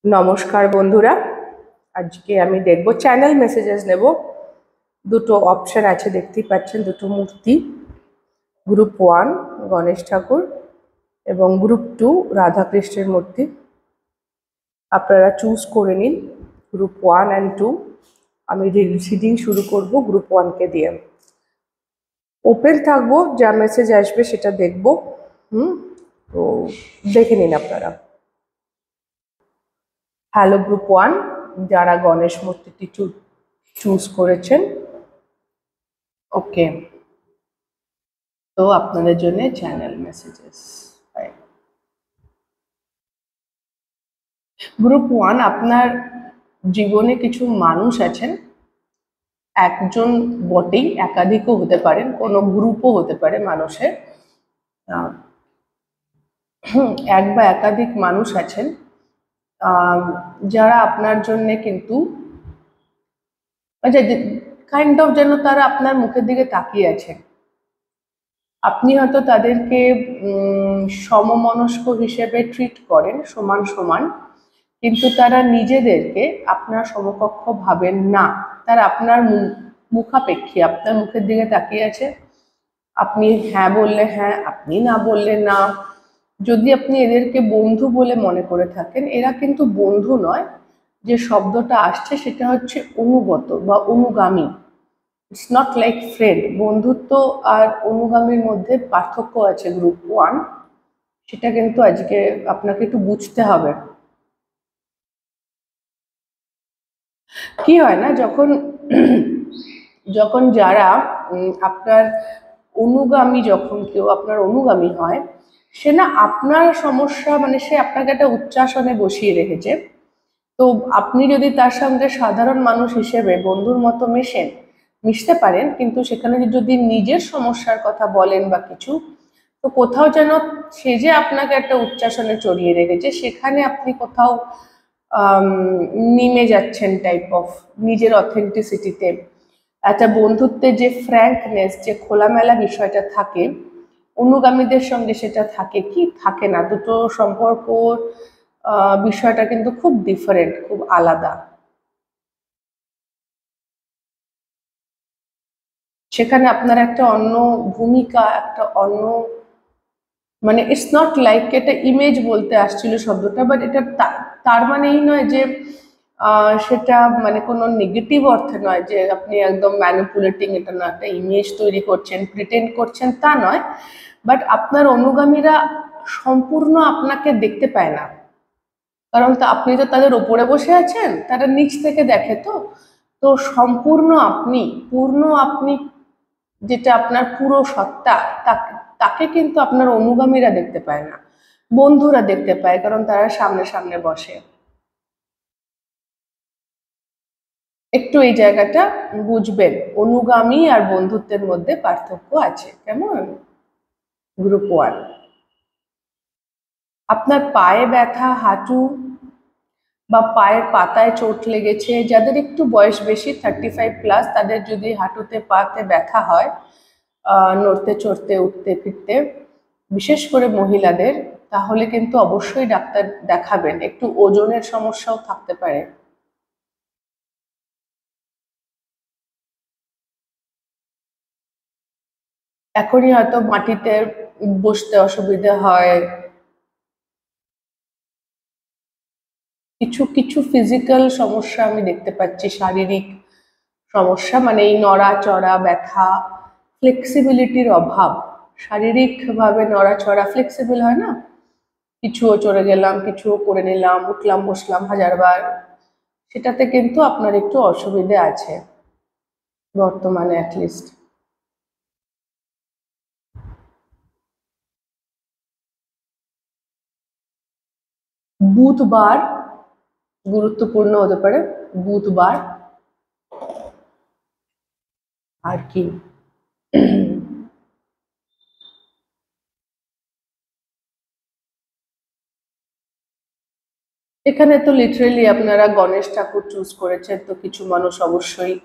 নমস্কার বন্ধুরা, আজকে আমি দেখব চ্যানেল মেসেজেস নেব। দুটো অপশন আছে, দেখতেই পাচ্ছেন, দুটো মূর্তি। গ্রুপ 1 গণেশ ঠাকুর এবং গ্রুপ 2 রাধাকৃষ্ণের মূর্তি। আপনারা চুজ করে নিন গ্রুপ 1 অ্যান্ড 2। আমি রিডিং শুরু করব গ্রুপ 1কে দিয়ে। ওপেন থাকবো, যা মেসেজ আসবে সেটা দেখব। তো দেখে নিন আপনারা। হ্যালো গ্রুপ 1, যারা গণেশ মূর্তিটি চুজ করেছেন, ওকে, তো আপনাদের জন্য চ্যানেল মেসেজেস। গ্রুপ 1, আপনার জীবনে কিছু মানুষ আছেন, একজন বটেই, একাধিকও হতে পারেন, কোনো গ্রুপও হতে পারে মানুষের। এক বা একাধিক মানুষ আছেন যারা আপনার জন্য কিন্তু কাইন্ড অফ যেন তারা আপনার মুখের দিকে তাকিয়ে আছে। আপনি হয়তো তাদেরকে সমমনস্ক হিসেবে ট্রিট করেন, সমান সমান, কিন্তু তারা নিজেদেরকে আপনার সমকক্ষ ভাবেন না। তারা আপনার মুখাপেক্ষী, আপনার মুখের দিকে তাকিয়ে আছে। আপনি হ্যাঁ বললে হ্যাঁ, আপনি না বললে না। যদি আপনি এদেরকে বন্ধু বলে মনে করে থাকেন, এরা কিন্তু বন্ধু নয়। যে শব্দটা আসছে সেটা হচ্ছে অনুগত বা অনুগামী। It's not like friend. বন্ধুত্ব আর অনুগামীর মধ্যে পার্থক্য আছে গ্রুপ 1, সেটা কিন্তু আজকে আপনাকে একটু বুঝতে হবে। কি হয় না, যখন যারা আপনার অনুগামী, যখন কেউ আপনার অনুগামী হয়, সে না আপনার সমস্যা, মানে সে আপনাকে একটা উচ্চাসনে বসিয়ে রেখেছে। তো আপনি যদি তার সঙ্গে সাধারণ মানুষ হিসেবে বন্ধুর মতো মিশতে পারেন, কিন্তু সেখানে যদি নিজের সমস্যার কথা বলেন বা কিছু, তো কোথাও যেন সে যে আপনাকে একটা উচ্চাসনে চড়িয়ে রেখেছে, সেখানে আপনি কোথাও নেমে যাচ্ছেন টাইপ অফ নিজের অথেন্টিসিটিতে। একটা বন্ধুত্বে যে ফ্র্যাঙ্কনেস, যে খোলামেলা বিষয়টা থাকে, অনুগামীদের সঙ্গে সেটা থাকে কি থাকে না। দুটো সম্পর্কর বিষয়টা কিন্তু খুব ডিফারেন্ট, খুব আলাদা। সেখানে আপনার একটা অন্য ভূমিকা, একটা অন্য, মানে ইটস নট লাইক, এটা ইমেজ বলতে আসছিল শব্দটা, বাট এটা তার মানে এই নয় যে সেটা মানে কোনো নেগেটিভ অর্থে নয় যে আপনি একদম ম্যানিপুলেটিং, এটা না, একটা ইমেজ তৈরি করছেন, প্রিটেন্ড করছেন, তা নয়। বাট আপনার অনুগামীরা সম্পূর্ণ আপনাকে দেখতে পায় না, কারণ আপনি তো তাদের ওপরে বসে আছেন, তারা নিচ থেকে দেখে। তো সম্পূর্ণ আপনি, পূর্ণ আপনি, যেটা আপনার পুরো সত্তা, তাকে তাকে কিন্তু আপনার অনুগামীরা দেখতে পায় না, বন্ধুরা দেখতে পায়, কারণ তারা সামনে সামনে বসে। একটু এই জায়গাটা বুঝবেন, অনুগামী আর বন্ধুত্বের মধ্যে পার্থক্য আছে। কেমন? গ্রুপ 1, আপনার পায়ে ব্যথা, হাঁটু বা পায়ের পাতায় চোট লেগেছে, যাদের একটু বয়স বেশি, 35+, তাদের যদি হাঁটুতে পাতে ব্যথা হয়, নড়তে চড়তে উঠতে ফিরতে, বিশেষ করে মহিলাদের, তাহলে কিন্তু অবশ্যই ডাক্তার দেখাবেন। একটু ওজনের সমস্যাও থাকতে পারে। এখনই হয়তো মাটিতে বসতে অসুবিধা হয়, কিছু কিছু ফিজিক্যাল সমস্যা আমি দেখতে পাচ্ছি, শারীরিক সমস্যা, মানে এই নড়াচড়া, ব্যথা, ফ্লেক্সিবিলিটির অভাব। শারীরিকভাবে নড়াচড়া, ফ্লেক্সিবল হয় না, কিছুও চড়ে গেলাম, কিছুও করে নিলাম, উঠলাম বসলাম 1000 বার, সেটাতে কিন্তু আপনার একটু অসুবিধে আছে বর্তমানে অ্যাটলিস্ট। বুধবার গুরুত্বপূর্ণ হতে পারে, বুধবার। আর কি, এখানে তো লিটারেলি আপনারা গণেশ ঠাকুর চুজ করেছেন, তো কিছু মানুষ অবশ্যই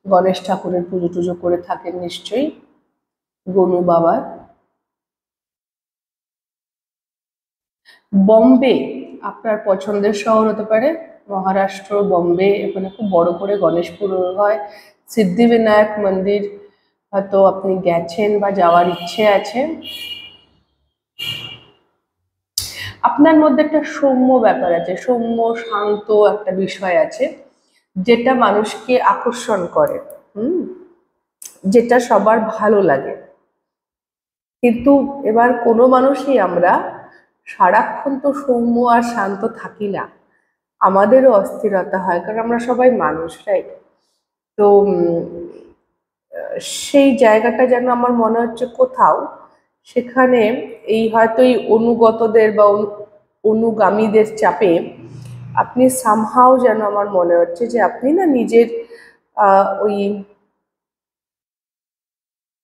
গণেশ ঠাকুরের পুজো টুজো করে থাকেন নিশ্চয়ই, গনু বাবার। বম্বে আপনার পছন্দের শহর হতে পারে মহারাষ্ট্র, বম্বে, এখানে খুব বড় করে গণেশ পুজো হয়। সিদ্ধিবিনায়ক মন্দির হয়তো আপনি গেছেন বা যাওয়ার ইচ্ছে আছে। আপনার মধ্যে একটা সৌম্য ব্যাপার আছে, সৌম্য শান্ত একটা বিষয় আছে যেটা মানুষকে আকর্ষণ করে, যেটা সবার ভালো লাগে। কিন্তু এবার কোনো মানুষই আমরা সারাক্ষণ তো সৌম্য আর শান্ত থাকি না, আমাদেরও অস্থিরতা হয়, কারণ আমরা সবাই মানুষ, রাইট? তো সেই জায়গাটা যেন আমার মনে হচ্ছে কোথাও সেখানে এই হয়তো এই অনুগতদের বা অনুগামীদের চাপে আপনি সামহাও যেন আমার মনে হচ্ছে যে আপনি না নিজের ওই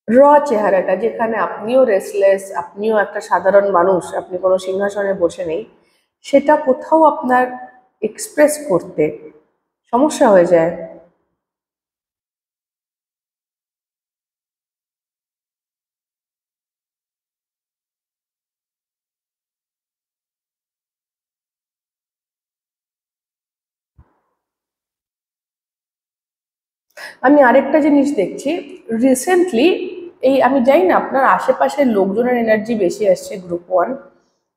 র চেহারাটা, যেখানে আপনিও রেসলেস, আপনিও একটা সাধারণ মানুষ, আপনি কোনো সিংহাসনে বসে নেই, সেটা কোথাও আপনার এক্সপ্রেস করতে সমস্যা হয়ে যায়। আমি আরেকটা জিনিস দেখছি রিসেন্টলি, এই আমি জানি না আপনার আশেপাশের লোকজনের এনার্জি বেশি আসছে গ্রুপ 1,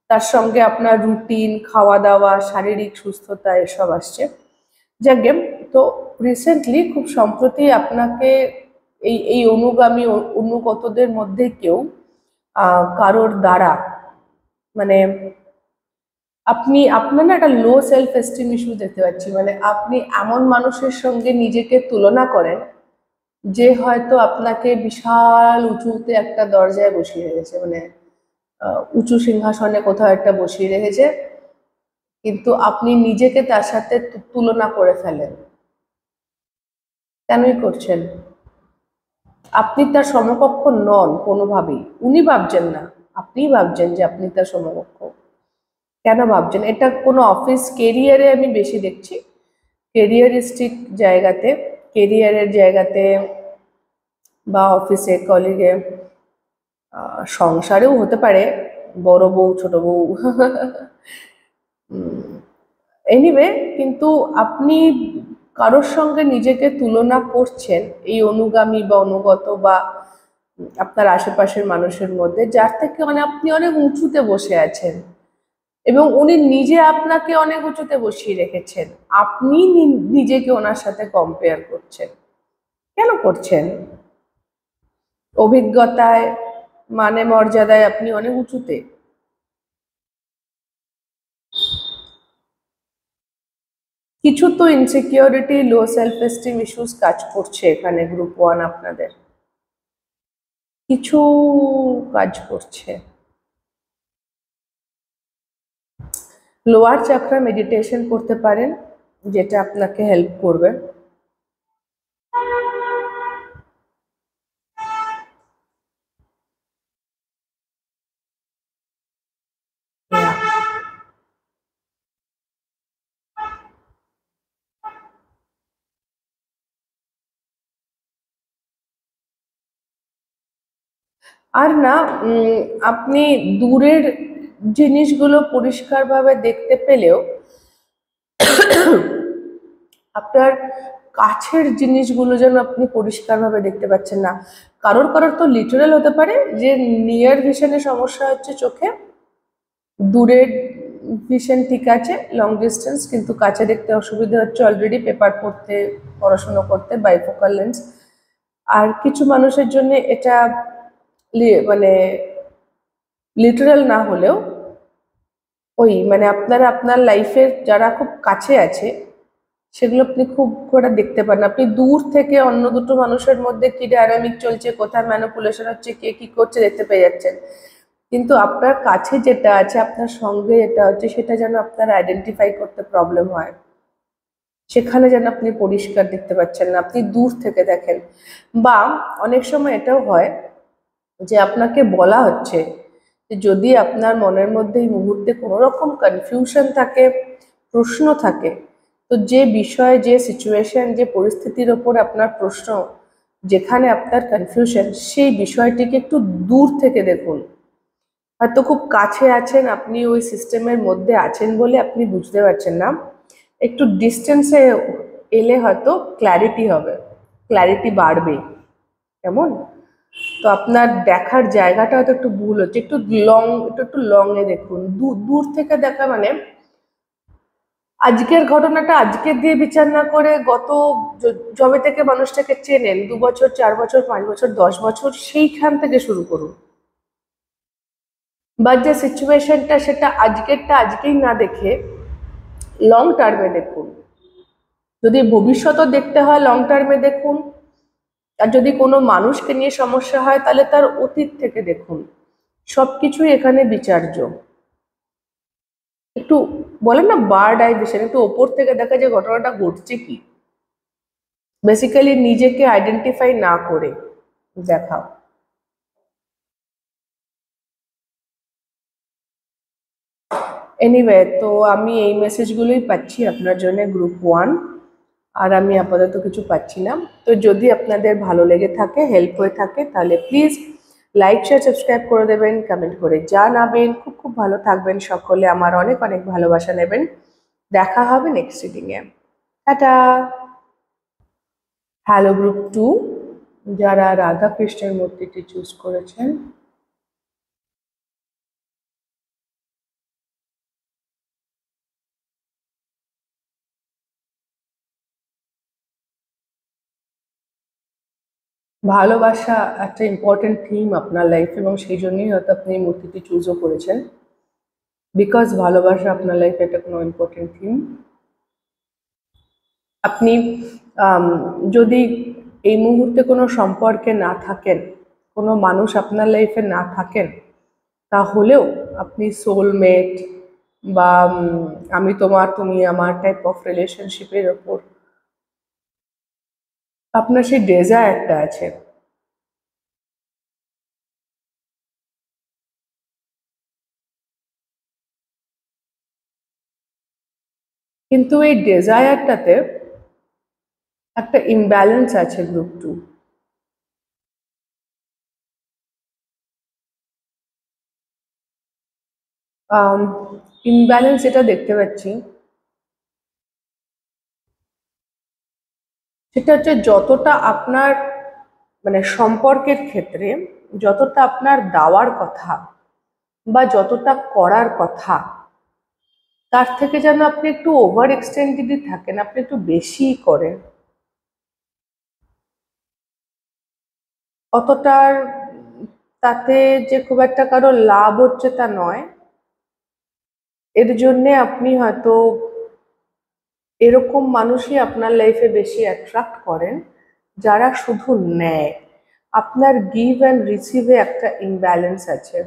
তার সঙ্গে আপনার রুটিন, খাওয়া দাওয়া, শারীরিক সুস্থতা এসব আসছে। যাকে তো রিসেন্টলি খুব সম্প্রতি আপনাকে এই এই অনুগামী অনুগতদের মধ্যে কেউ কারোর দ্বারা মানে আপনি আপনার না একটা লো সেলফ এস্টিম ইস্যু দেখতে পাচ্ছি, মানে আপনি এমন মানুষের সঙ্গে নিজেকে তুলনা করেন যে হয়তো আপনাকে বিশাল উঁচুতে একটা দরজায় বসিয়ে রেখেছে, মানে উঁচু সিংহাসনে কোথাও একটা বসিয়ে রেখেছে, কিন্তু আপনি নিজেকে তার সাথে তুলনা করে ফেলেন। কেনই করছেন? আপনি তার সমকক্ষ নন কোনোভাবেই, উনি ভাবছেন না, আপনিই ভাবছেন যে আপনি তার সমকক্ষ। কেন ভাবছেন? এটা কোনো অফিস কেরিয়ারে আমি বেশি দেখছি, কেরিয়ারিস্টিক জায়গাতে, কেরিয়ারের জায়গাতে বা অফিসে, কলিগে, সংসারেও হতে পারে, বড় বউ ছোট বউ এনিওয়ে, কিন্তু আপনি কারোর সঙ্গে নিজেকে তুলনা করছেন এই অনুগামী বা অনুগত বা আপনার আশেপাশের মানুষের মধ্যে, যার থেকে মানে আপনি অনেক উঁচুতে বসে আছেন এবং উনি নিজে আপনাকে অনেক উঁচুতে বসিয়ে রেখেছেন, আপনি নিজেকে ওনার সাথে কম্পেয়ার করছেন। কেন করছেন? অভিজ্ঞতায়, মানে মর্যাদায় আপনি অনেক উঁচুতে। কিছু তো ইনসিকিউরিটি, লো সেলফ এস্টিম ইস্যুস কাজ করছে এখানে গ্রুপ 1 আপনাদের, কিছু কাজ করছে। লোয়ার চাকরা মেডিটেশন করতে পারেন, যেটা আপনাকে হেল্প করবে। আর না আপনি দূরের জিনিসগুলো পরিষ্কারভাবে দেখতে পেলেও আপনার কাছের জিনিসগুলো যেন আপনি পরিষ্কারভাবে দেখতে পাচ্ছেন না। কারোর কারোর তো লিটারাল হতে পারে যে নিয়ার ভিশনে সমস্যা হচ্ছে চোখে, দূরের ভিশন ঠিক আছে, লং ডিস্টেন্স, কিন্তু কাছে দেখতে অসুবিধা হচ্ছে অলরেডি পেপার পড়তে, পড়াশুনো করতে, বাইফোকাল লেন্স। আর কিছু মানুষের জন্য এটা মানে লিটারাল না হলেও ওই মানে আপনারা আপনার লাইফের যারা খুব কাছে আছে সেগুলো আপনি খুব করে দেখতে পান, আপনি দূর থেকে অন্য দুটো মানুষের মধ্যে কি ডায়নামিক চলছে, কোথায় ম্যানিপুলেশন হচ্ছে, কে কি করছে দেখতে পেয়ে যাচ্ছেন, কিন্তু আপনার কাছে যেটা আছে, আপনার সঙ্গে যেটা হচ্ছে, সেটা যেন আপনার আইডেন্টিফাই করতে প্রবলেম হয়, সেখানে যেন আপনি পরিষ্কার দেখতে পাচ্ছেন না, আপনি দূর থেকে দেখেন। বা অনেক সময় এটাও হয় যে আপনাকে বলা হচ্ছে যে যদি আপনার মনের মধ্যে এই মুহূর্তে কোনো রকম কনফিউশন থাকে, প্রশ্ন থাকে, তো যে বিষয়, যে সিচুয়েশন, যে পরিস্থিতির ওপর আপনার প্রশ্ন, যেখানে আপনার কনফিউশন, সেই বিষয়টিকে একটু দূর থেকে দেখুন, হয়তো খুব কাছে আছেন, আপনি ওই সিস্টেমের মধ্যে আছেন বলে আপনি বুঝতে পারছেন না। একটু ডিস্টেন্সে এলে হয়তো ক্ল্যারিটি হবে, ক্ল্যারিটি বাড়বে। কেমন? তো আপনার দেখার জায়গাটা হয়তো একটু ভুল হচ্ছে, একটু লং, একটু লং এ দেখুন। দূর দূর থেকে দেখা মানে আজকের ঘটনাটা আজকে দিয়ে বিচার না করে গত যবে থেকে মানুষটাকে চেনেন, 2 বছর, 4 বছর, 5 বছর, 10 বছর, সেইখান থেকে শুরু করুন। বা যে সিচুয়েশনটা সেটা আজকেরটা আজকেই না দেখে লং টার্মে দেখুন। যদি ভবিষ্যৎও দেখতে হয় লং টার্মে দেখুন, আর যদি কোনো মানুষকে নিয়ে সমস্যা হয় তাহলে তার অতীত থেকে দেখুন। সবকিছুই এখানে বিচার্য। একটু বলেন না বার্ড আই ভিশন, একটু ওপর থেকে দেখা যে ঘটনাটা ঘটছে কি, বেসিক্যালি নিজেকে আইডেন্টিফাই না করে দেখা। এনিওয়ে, তো আমি এই মেসেজগুলোই পাচ্ছি আপনার জন্য গ্রুপ 1, আর আমি আপাতত কিছু পাচ্ছি না। তো যদি আপনাদের ভালো লেগে থাকে, হেল্প হয়ে থাকে, তাহলে প্লিজ লাইক, শেয়ার, সাবস্ক্রাইব করে দেবেন, কমেন্ট করে জানাবেন। খুব খুব ভালো থাকবেন সকলে, আমার অনেক অনেক ভালোবাসা নেবেন। দেখা হবে নেক্সট রিডিংয়ে। টাটা। হ্যালো গ্রুপ 2, যারা রাধা কৃষ্ণের মূর্তিটি চুজ করেছেন, ভালোবাসা একটা ইম্পর্টেন্ট থিম আপনার লাইফ, এবং সেই জন্যই হয়তো আপনি এই মূর্তিটি চুজও করেছেন, বিকজ ভালোবাসা আপনার লাইফে একটা কোনো ইম্পর্টেন্ট থিম। আপনি যদি এই মুহূর্তে কোনো সম্পর্কে না থাকেন, কোনো মানুষ আপনার লাইফে না থাকেন, তাহলেও আপনি সোলমেট বা আমি তোমার তুমি আমার টাইপ অফ রিলেশনশিপের ওপর আপনার সেই ডেজায়ারটা আছে। কিন্তু এই ডেজায়ারটাতে একটা ইমব্যালেন্স আছে গ্রুপ 2। ইমব্যালেন্স যেটা দেখতে পাচ্ছি সেটা হচ্ছে যতটা আপনার মানে সম্পর্কের ক্ষেত্রে যতটা আপনার দেওয়ার কথা বা যতটা করার কথা, তার থেকে যেন আপনি একটু ওভার এক্সটেন্ডেডই থাকেন, আপনি একটু বেশিই করেন। অতটার তাতে যে খুব একটা কারো লাভ হচ্ছে তা নয়। এর জন্যে আপনি হয়তো এরকম মানুষই আপনার লাইফে বেশি অ্যাট্রাক্ট করেন যারা শুধু নেয়। আপনার গিভ অ্যান্ড রিসিভে একটা ইমব্যালেন্স আছে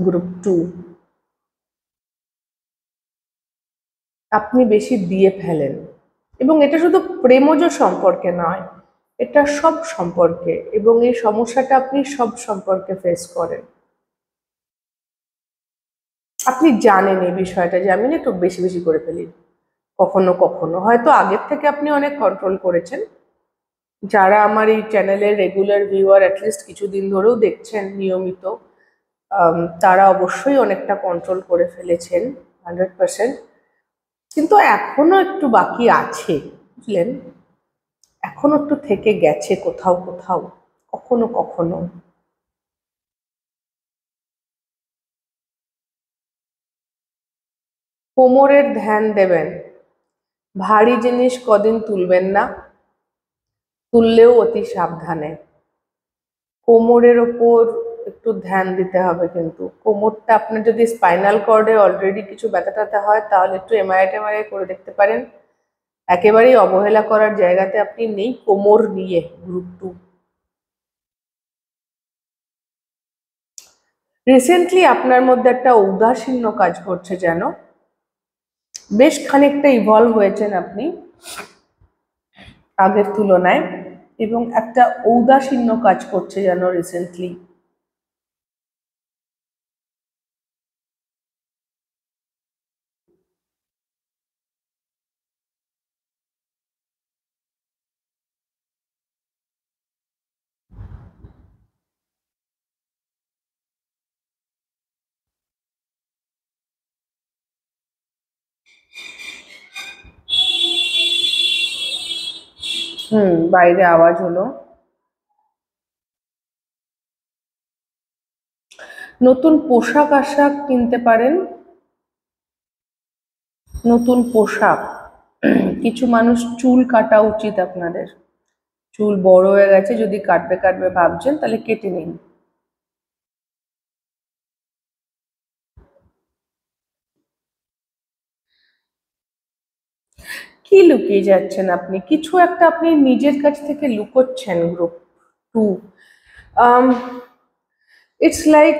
গ্রুপ 2। আপনি বেশি দিয়ে ফেলেন, এবং এটা শুধু প্রেমজ সম্পর্কে নয়, এটা সব সম্পর্কে, এবং এই সমস্যাটা আপনি সব সম্পর্কে ফেস করেন। আপনি জানেন এই বিষয়টা যে আমি না একটু বেশি বেশি করে ফেলি কখনো কখনো, হয়তো আগের থেকে আপনি অনেক কন্ট্রোল করেছেন। যারা আমার এই চ্যানেলের রেগুলার ভিউয়ার, অ্যাটলিস্ট কিছুদিন ধরেও দেখছেন নিয়মিত, তারা অবশ্যই অনেকটা কন্ট্রোল করে ফেলেছেন 100%। কিন্তু এখনো একটু বাকি আছে, বুঝলেন, এখনো একটু থেকে গেছে কোথাও কোথাও, কখনো কখনো। কোমরের ধ্যান দেবেন, ভারী জিনিস কদিন তুলবেন না, তুললেও অতি সাবধানে। কোমরের ওপর একটু ধ্যান দিতে হবে, কিন্তু কোমরটা আপনার যদি স্পাইনাল কর্ডে অলরেডি কিছু ব্যথা ট্যাথা হয় তাহলে একটু এমআরআই টেমআরআই করে দেখতে পারেন। একেবারেই অবহেলা করার জায়গাতে আপনি নেই কোমর নিয়ে গ্রুপ 2। রিসেন্টলি আপনার মধ্যে একটা ঔদাসীন্য কাজ করছে, যেন বেশ খানিকটা ইভলভ হয়েছেন আপনি আগের তুলনায়, এবং একটা ঔদাসীন্য কাজ করছে যেন রিসেন্টলি। বাইরে আওয়াজ হলো। নতুন পোশাক আশাক কিনতে পারেন, নতুন পোশাক। কিছু মানুষ চুল কাটা উচিত আপনাদের, চুল বড় হয়ে গেছে, যদি কাটবে কাটবে ভাবছেন তাহলে কেটে নিন। কি লুকিয়ে যাচ্ছেন আপনি? কিছু একটা আপনি নিজের কাছ থেকে লুকোচ্ছেন। গ্রুপ 2, ইটস লাইক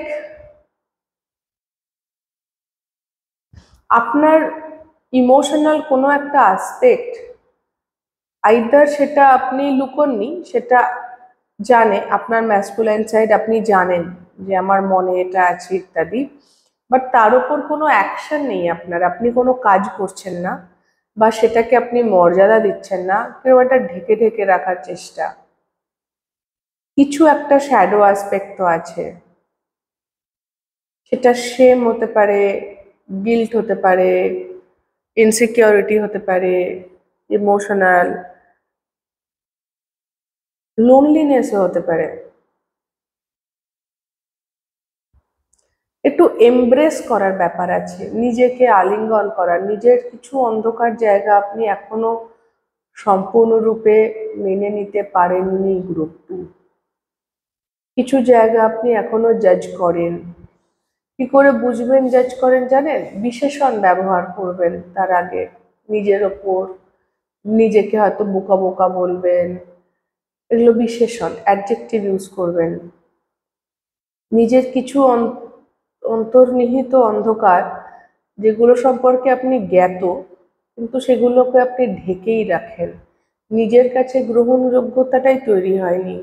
আপনার ইমোশনাল কোনো একটা আসপেক্ট, আইদার সেটা আপনি লুকোননি, সেটা জানে আপনার ম্যাসকুলাইন সাইড, আপনি জানেন যে আমার মনে এটা আছে ইত্যাদি, বাট তার উপর কোনো অ্যাকশন নেই আপনার, আপনি কোনো কাজ করছেন না, বা সেটাকে আপনি মর্যাদা দিচ্ছেন না, কেউ একটা ঢেকে ঢেকে রাখার চেষ্টা। কিছু একটা শ্যাডো অ্যাসপেক্ট তো আছে, সেটা শেম হতে পারে, গিল্ট হতে পারে, ইনসিকিউরিটি হতে পারে, ইমোশনাল লোনলিনেসও হতে পারে। একটু এমব্রেস করার ব্যাপার আছে, নিজেকে আলিঙ্গন করার, নিজের কিছু অন্ধকার জায়গা আপনি এখনো সম্পূর্ণরূপে মেনে নিতে পারেননি। গ্রুপ 2, কিছু জায়গা আপনি এখনো জাজ করেন। কি করে বুঝবেন জাজ করেন জানেন? বিশেষণ ব্যবহার করবেন তার আগে নিজের ওপর, নিজেকে হয়তো বোকা বোকা বলবেন, এগুলো বিশেষণ, অ্যাডজেক্টিভ ইউজ করবেন। নিজের কিছু অন্তর্নিহিত অন্ধকার, যেগুলো সম্পর্কে আপনি জ্ঞাত কিন্তু সেগুলোকে আপনি ঢেকেই রাখেন, নিজের কাছে গ্রহণযোগ্যতাটাই তৈরি হয়নি,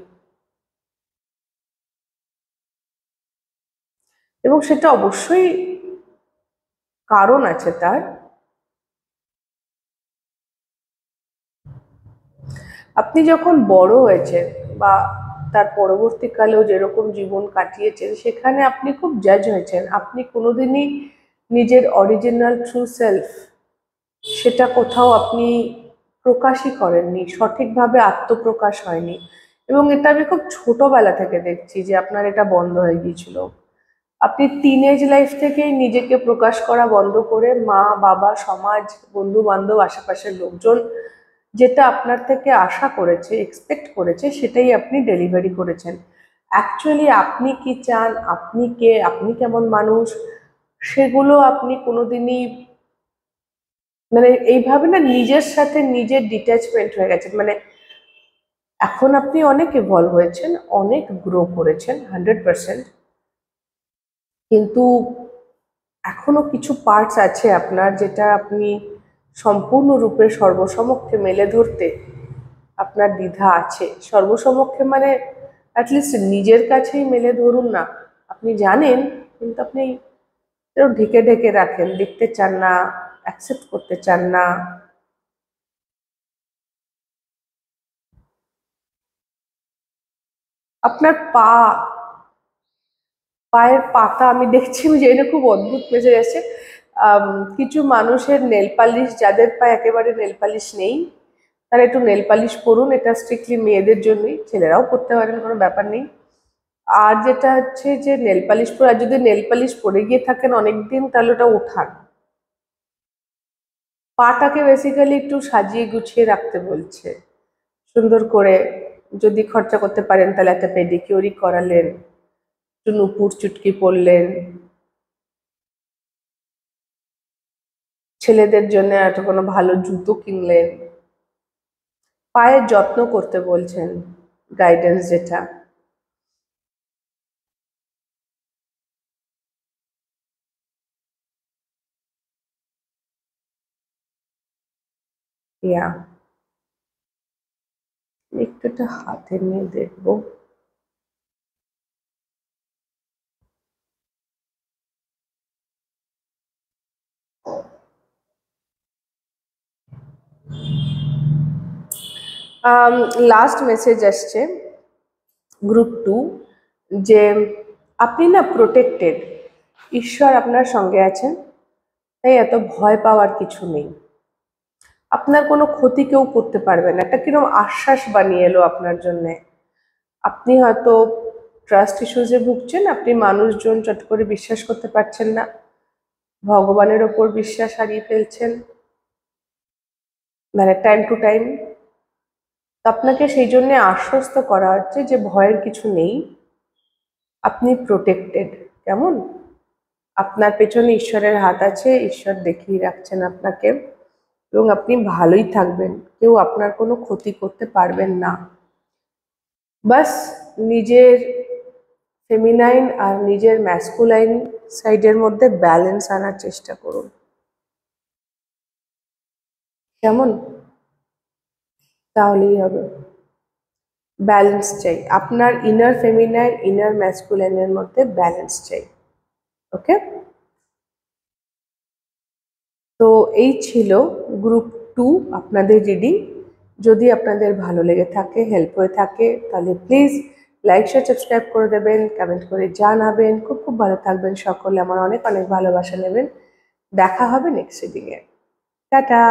এবং সেটা অবশ্যই কারণ আছে তার। আপনি যখন বড় হয়েছেন বা তার পরবর্তীকালেও যেরকম জীবন কাটিয়েছেন, সেখানে আপনি খুব জাজ হয়েছেন, আপনি কোনোদিনই নিজের অরিজিনাল ট্রু সেলফ সেটা কোথাও আপনি প্রকাশই করেননি, সঠিকভাবে আত্মপ্রকাশ হয়নি। এবং এটা আমি খুব ছোটবেলা থেকে দেখছি যে আপনার এটা বন্ধ হয়ে গিয়েছিল। আপনি টিনেজ লাইফ থেকেই নিজেকে প্রকাশ করা বন্ধ করে মা বাবা সমাজ বন্ধু বান্ধব আশেপাশের লোকজন যেটা আপনার থেকে আশা করেছে, এক্সপেক্ট করেছে, সেটাই আপনি ডেলিভারি করেছেন। অ্যাকচুয়ালি আপনি কি চান, আপনি কে, আপনি কেমন মানুষ, সেগুলো আপনি কোনোদিনই মানে এইভাবে না নিজের সাথে নিজের ডিট্যাচমেন্ট হয়ে গেছেন। মানে এখন আপনি অনেক ইভলভ হয়েছেন, অনেক গ্রো করেছেন 100%, কিন্তু এখনো কিছু পার্টস আছে আপনার যেটা আপনি সম্পূর্ণরূপে সর্বসমক্ষে মেলে ধরতে আপনার দ্বিধা আছে। সর্বসমক্ষে মানে অ্যাটলিস্ট নিজের কাছেই মেলে ধরুন না, আপনি জানেন কিন্তু আপনি ঢেকে ঢেকে রাখেন, দেখতে চান না, অ্যাকসেপ্ট করতে চান না। আপনার পায়ের পাতা আমি দেখছি যে এটা খুব অদ্ভুত মেসেজ আছে। কিছু মানুষের নেল পালিশ, যাদের পায়ে একেবারে নেল পালিশ নেই তারা একটু নেল পালিশ পরুন, এটা স্ট্রিক্টলি মেয়েদের জন্যই, ছেলেরাও পরতে পারেন, কোনো ব্যাপার নেই। আর যেটা হচ্ছে যে নেল পালিশ পরে, আর যদি নেল পালিশ পরে গিয়ে থাকেন অনেকদিন তাহলে ওটা ওঠান। পাটাকে বেসিক্যালি একটু সাজিয়ে গুছিয়ে রাখতে বলছে, সুন্দর করে। যদি খরচা করতে পারেন তাহলে একটা পেডিকিউরই করালেন, একটু নুপুর চুটকি পরলেন, ছেলেদের জন্য একটা কোনো ভালো জুতো কিনলেন, পায়ের যত্ন করতে বলছেন, গাইডেন্স যেটা। ইয়া, একটু একটা হাতে নিয়ে দেখবো। লাস্ট মেসেজ আসছে গ্রুপ 2, যে আপনি না প্রোটেক্টেড, ঈশ্বর আপনার সঙ্গে আছেন, তাই এত ভয় পাওয়ার কিছু নেই। আপনার কোনো ক্ষতি কেউ করতে পারবে না, একটা কিরকম আশ্বাস বানিয়ে এলো আপনার জন্য। আপনি হয়তো ট্রাস্ট ইস্যুজে ভুগছেন, আপনি মানুষজন চট করে বিশ্বাস করতে পারছেন না, ভগবানের ওপর বিশ্বাস হারিয়ে ফেলছেন মানে টাইম টু টাইম। আপনাকে সেই জন্য আশ্বস্ত করা হচ্ছে যে ভয়ের কিছু নেই, আপনি প্রোটেক্টেড। কেমন? আপনার পেছনে ঈশ্বরের হাত আছে, ঈশ্বর দেখিয়ে রাখছেন আপনাকে, এবং আপনি ভালোই থাকবেন, কেউ আপনার কোনো ক্ষতি করতে পারবেন না। বাস নিজের ফেমিনাইন আর নিজের ম্যাসকুলাইন সাইডের মধ্যে ব্যালেন্স আনার চেষ্টা করুন। কেমন? তাহলেই হবে। ব্যালেন্স চাই, আপনার ইনার ফেমিনাইন ইনার ম্যাসকুলাইনের মধ্যে ব্যালেন্স চাই। ওকে, তো এই ছিল গ্রুপ 2 আপনাদের রিডিং। যদি আপনাদের ভালো লেগে থাকে, হেল্প হয়ে থাকে, তাহলে প্লিজ লাইক শেয়ার সাবস্ক্রাইব করে দেবেন, কমেন্ট করে জানাবেন। খুব খুব ভালো থাকবেন সকলে, আমার অনেক অনেক ভালোবাসা নেবেন। দেখা হবে নেক্সট রিডিংয়ে। টাটা।